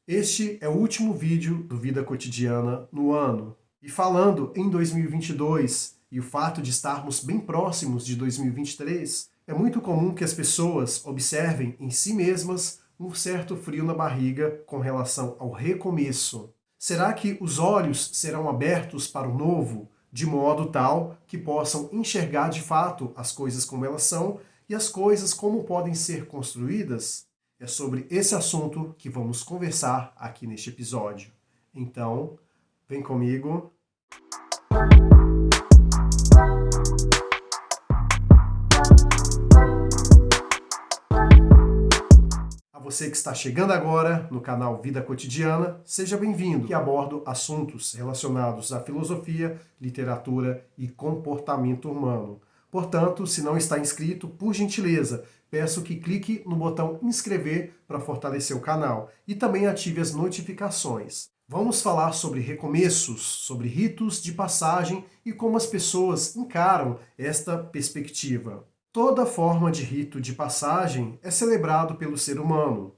Este é o último vídeo do Vida Cotidiana no ano. E falando em 2022 e o fato de estarmos bem próximos de 2023, é muito comum que as pessoas observem em si mesmas um certo frio na barriga com relação ao recomeço. Será que os olhos serão abertos para o novo, de modo tal que possam enxergar de fato as coisas como elas são e as coisas como podem ser construídas? É sobre esse assunto que vamos conversar aqui neste episódio. Então, vem comigo. A você que está chegando agora no canal Vida Cotidiana, seja bem-vindo. Que abordo assuntos relacionados à filosofia, literatura e comportamento humano. Portanto, se não está inscrito, por gentileza, peço que clique no botão inscrever para fortalecer o canal e também ative as notificações. Vamos falar sobre recomeços, sobre ritos de passagem e como as pessoas encaram esta perspectiva. Toda forma de rito de passagem é celebrado pelo ser humano.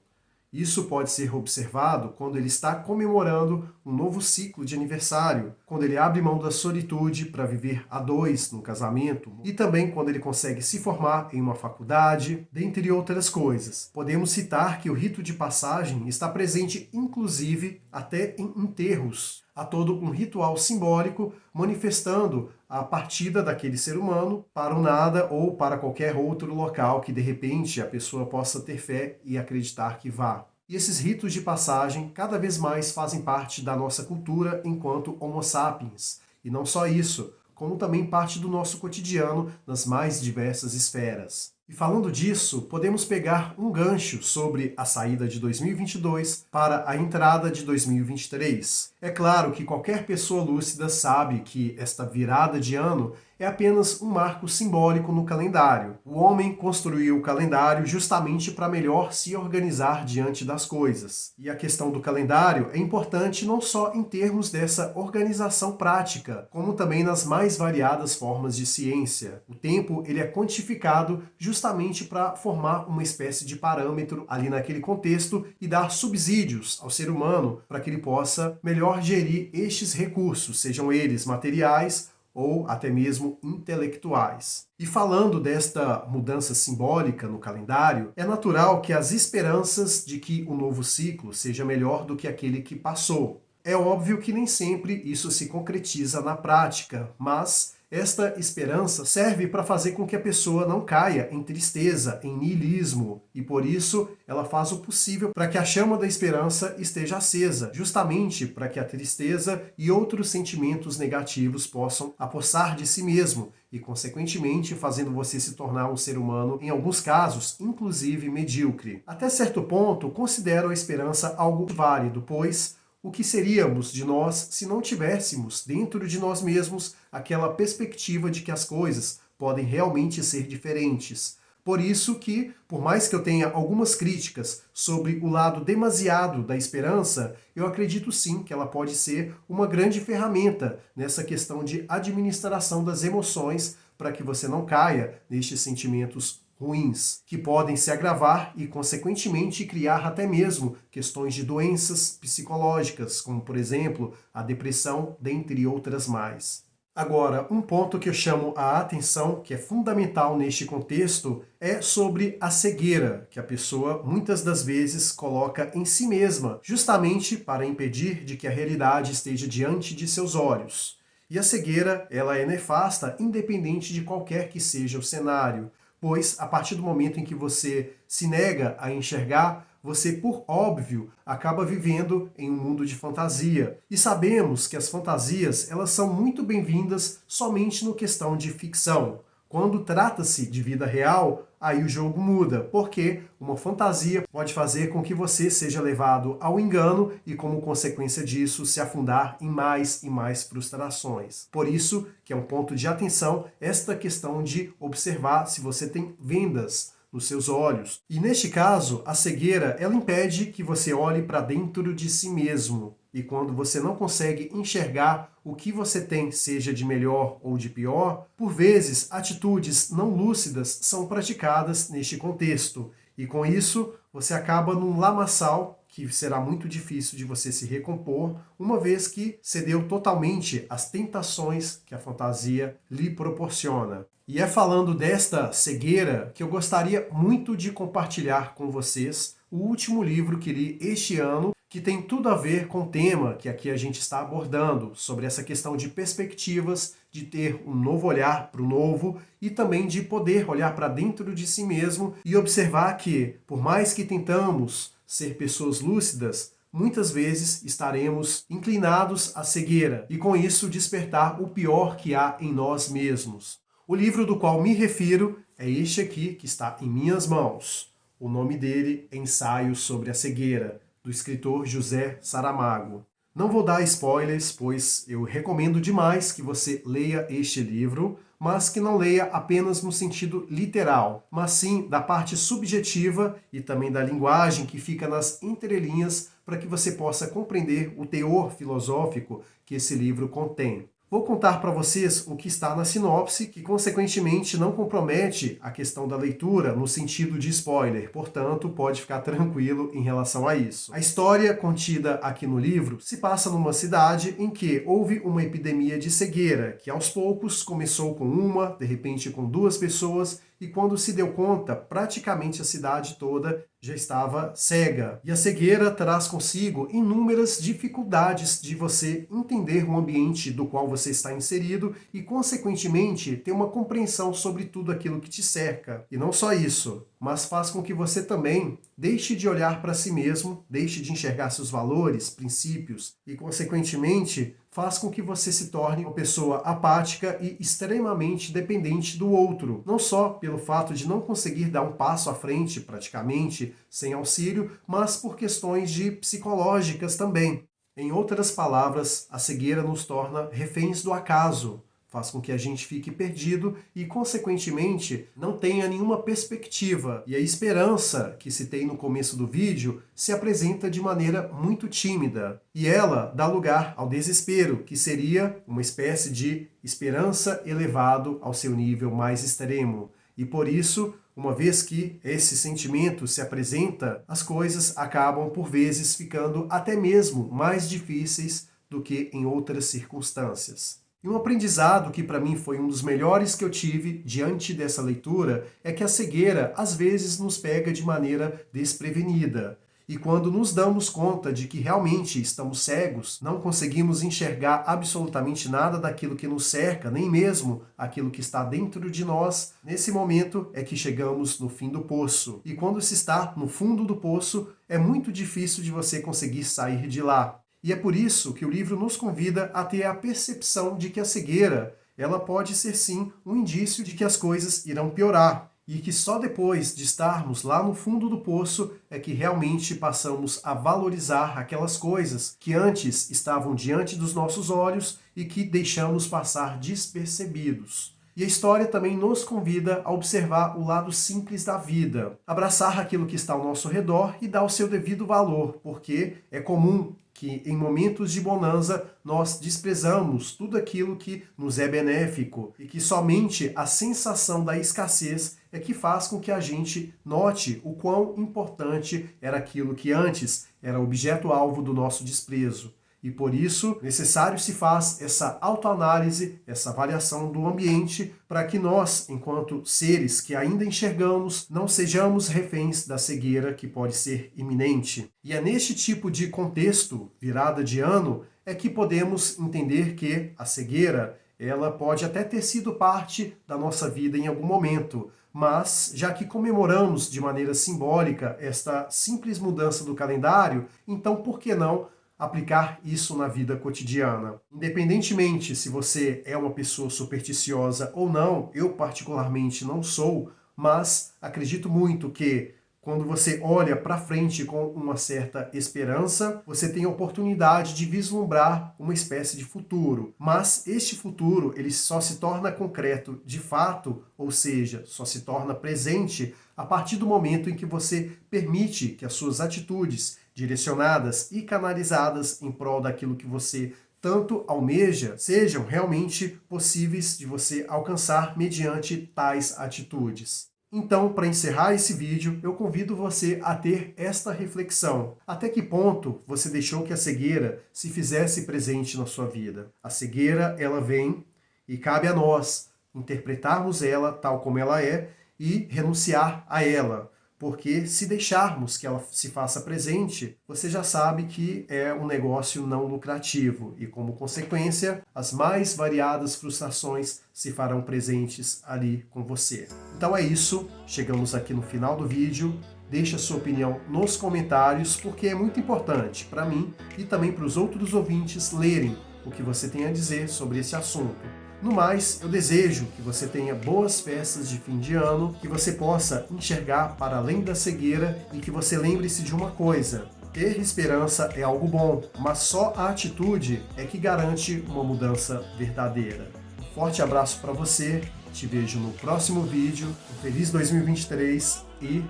Isso pode ser observado quando ele está comemorando um novo ciclo de aniversário, quando ele abre mão da solitude para viver a dois no casamento, e também quando ele consegue se formar em uma faculdade, dentre outras coisas. Podemos citar que o rito de passagem está presente inclusive até em enterros. Há todo um ritual simbólico manifestando a partida daquele ser humano para o nada ou para qualquer outro local que de repente a pessoa possa ter fé e acreditar que vá. E esses ritos de passagem cada vez mais fazem parte da nossa cultura enquanto Homo sapiens. E não só isso, como também parte do nosso cotidiano nas mais diversas esferas. E falando disso, podemos pegar um gancho sobre a saída de 2022 para a entrada de 2023. É claro que qualquer pessoa lúcida sabe que esta virada de ano é apenas um marco simbólico no calendário. O homem construiu o calendário justamente para melhor se organizar diante das coisas. E a questão do calendário é importante não só em termos dessa organização prática, como também nas mais variadas formas de ciência. O tempo ele é quantificado justamente para formar uma espécie de parâmetro ali naquele contexto e dar subsídios ao ser humano para que ele possa melhor gerir estes recursos, sejam eles materiais ou até mesmo intelectuais. E falando desta mudança simbólica no calendário, é natural que as esperanças de que o novo ciclo seja melhor do que aquele que passou. É óbvio que nem sempre isso se concretiza na prática, mas esta esperança serve para fazer com que a pessoa não caia em tristeza, em niilismo, e por isso ela faz o possível para que a chama da esperança esteja acesa, justamente para que a tristeza e outros sentimentos negativos possam apossar de si mesmo e, consequentemente, fazendo você se tornar um ser humano, em alguns casos, inclusive medíocre. Até certo ponto, considero a esperança algo válido, pois o que seríamos de nós se não tivéssemos dentro de nós mesmos aquela perspectiva de que as coisas podem realmente ser diferentes. Por isso que, por mais que eu tenha algumas críticas sobre o lado demasiado da esperança, eu acredito sim que ela pode ser uma grande ferramenta nessa questão de administração das emoções para que você não caia nestes sentimentos ruins, que podem se agravar e, consequentemente, criar até mesmo questões de doenças psicológicas, como, por exemplo, a depressão, dentre outras mais. Agora, um ponto que eu chamo a atenção, que é fundamental neste contexto, é sobre a cegueira, que a pessoa muitas das vezes coloca em si mesma, justamente para impedir de que a realidade esteja diante de seus olhos. E a cegueira, ela é nefasta, independente de qualquer que seja o cenário, pois a partir do momento em que você se nega a enxergar, você, por óbvio, acaba vivendo em um mundo de fantasia. E sabemos que as fantasias, elas são muito bem-vindas somente no questão de ficção. Quando trata-se de vida real, aí o jogo muda, porque uma fantasia pode fazer com que você seja levado ao engano e, como consequência disso, se afundar em mais e mais frustrações. Por isso que é um ponto de atenção esta questão de observar se você tem vendas nos seus olhos. E neste caso, a cegueira, ela impede que você olhe para dentro de si mesmo. E quando você não consegue enxergar o que você tem, seja de melhor ou de pior, por vezes atitudes não lúcidas são praticadas neste contexto. E com isso, você acaba num lamaçal que será muito difícil de você se recompor, uma vez que cedeu totalmente às tentações que a fantasia lhe proporciona. E é falando desta cegueira que eu gostaria muito de compartilhar com vocês o último livro que li este ano, que tem tudo a ver com o tema que aqui a gente está abordando, sobre essa questão de perspectivas, de ter um novo olhar para o novo e também de poder olhar para dentro de si mesmo e observar que, por mais que tentamos ser pessoas lúcidas, muitas vezes estaremos inclinados à cegueira e com isso despertar o pior que há em nós mesmos. O livro do qual me refiro é este aqui que está em minhas mãos. O nome dele é Ensaio sobre a Cegueira, do escritor José Saramago. Não vou dar spoilers, pois eu recomendo demais que você leia este livro, mas que não leia apenas no sentido literal, mas sim da parte subjetiva e também da linguagem que fica nas entrelinhas para que você possa compreender o teor filosófico que esse livro contém. Vou contar para vocês o que está na sinopse, que consequentemente não compromete a questão da leitura no sentido de spoiler, portanto, pode ficar tranquilo em relação a isso. A história contida aqui no livro se passa numa cidade em que houve uma epidemia de cegueira, que aos poucos começou com uma, de repente com duas pessoas, e quando se deu conta, praticamente a cidade toda já estava cega. E a cegueira traz consigo inúmeras dificuldades de você entender o ambiente do qual você está inserido e, consequentemente, ter uma compreensão sobre tudo aquilo que te cerca. E não só isso, mas faz com que você também deixe de olhar para si mesmo, deixe de enxergar seus valores, princípios e, consequentemente, faz com que você se torne uma pessoa apática e extremamente dependente do outro. Não só pelo fato de não conseguir dar um passo à frente, praticamente, sem auxílio, mas por questões psicológicas também. Em outras palavras, a cegueira nos torna reféns do acaso. Faz com que a gente fique perdido e, consequentemente, não tenha nenhuma perspectiva. E a esperança que se tem no começo do vídeo se apresenta de maneira muito tímida. E ela dá lugar ao desespero, que seria uma espécie de esperança elevado ao seu nível mais extremo. E por isso, uma vez que esse sentimento se apresenta, as coisas acabam por vezes ficando até mesmo mais difíceis do que em outras circunstâncias. E um aprendizado que para mim foi um dos melhores que eu tive diante dessa leitura é que a cegueira às vezes nos pega de maneira desprevenida. E quando nos damos conta de que realmente estamos cegos, não conseguimos enxergar absolutamente nada daquilo que nos cerca, nem mesmo aquilo que está dentro de nós, nesse momento é que chegamos no fim do poço. E quando se está no fundo do poço, é muito difícil de você conseguir sair de lá. E é por isso que o livro nos convida a ter a percepção de que a cegueira, ela pode ser sim um indício de que as coisas irão piorar. E que só depois de estarmos lá no fundo do poço é que realmente passamos a valorizar aquelas coisas que antes estavam diante dos nossos olhos e que deixamos passar despercebidos. E a história também nos convida a observar o lado simples da vida, abraçar aquilo que está ao nosso redor e dar o seu devido valor, porque é comum que em momentos de bonança nós desprezamos tudo aquilo que nos é benéfico e que somente a sensação da escassez é que faz com que a gente note o quão importante era aquilo que antes era objeto-alvo do nosso desprezo. E por isso, necessário se faz essa autoanálise, essa avaliação do ambiente, para que nós, enquanto seres que ainda enxergamos, não sejamos reféns da cegueira que pode ser iminente. E é neste tipo de contexto, virada de ano, é que podemos entender que a cegueira, ela pode até ter sido parte da nossa vida em algum momento, mas já que comemoramos de maneira simbólica esta simples mudança do calendário, então por que não aplicar isso na vida cotidiana? Independentemente se você é uma pessoa supersticiosa ou não, eu particularmente não sou, mas acredito muito que quando você olha para frente com uma certa esperança, você tem a oportunidade de vislumbrar uma espécie de futuro. Mas este futuro, ele só se torna concreto de fato, ou seja, só se torna presente a partir do momento em que você permite que as suas atitudes direcionadas e canalizadas em prol daquilo que você tanto almeja, sejam realmente possíveis de você alcançar mediante tais atitudes. Então, para encerrar esse vídeo, eu convido você a ter esta reflexão. Até que ponto você deixou que a cegueira se fizesse presente na sua vida? A cegueira, ela vem e cabe a nós interpretarmos ela tal como ela é e renunciar a ela. Porque se deixarmos que ela se faça presente, você já sabe que é um negócio não lucrativo e, como consequência, as mais variadas frustrações se farão presentes ali com você. Então é isso, chegamos aqui no final do vídeo. Deixe a sua opinião nos comentários, porque é muito importante para mim e também para os outros ouvintes lerem o que você tem a dizer sobre esse assunto. No mais, eu desejo que você tenha boas festas de fim de ano, que você possa enxergar para além da cegueira e que você lembre-se de uma coisa: ter esperança é algo bom, mas só a atitude é que garante uma mudança verdadeira. Um forte abraço para você, te vejo no próximo vídeo, um feliz 2023 e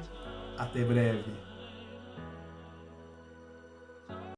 até breve.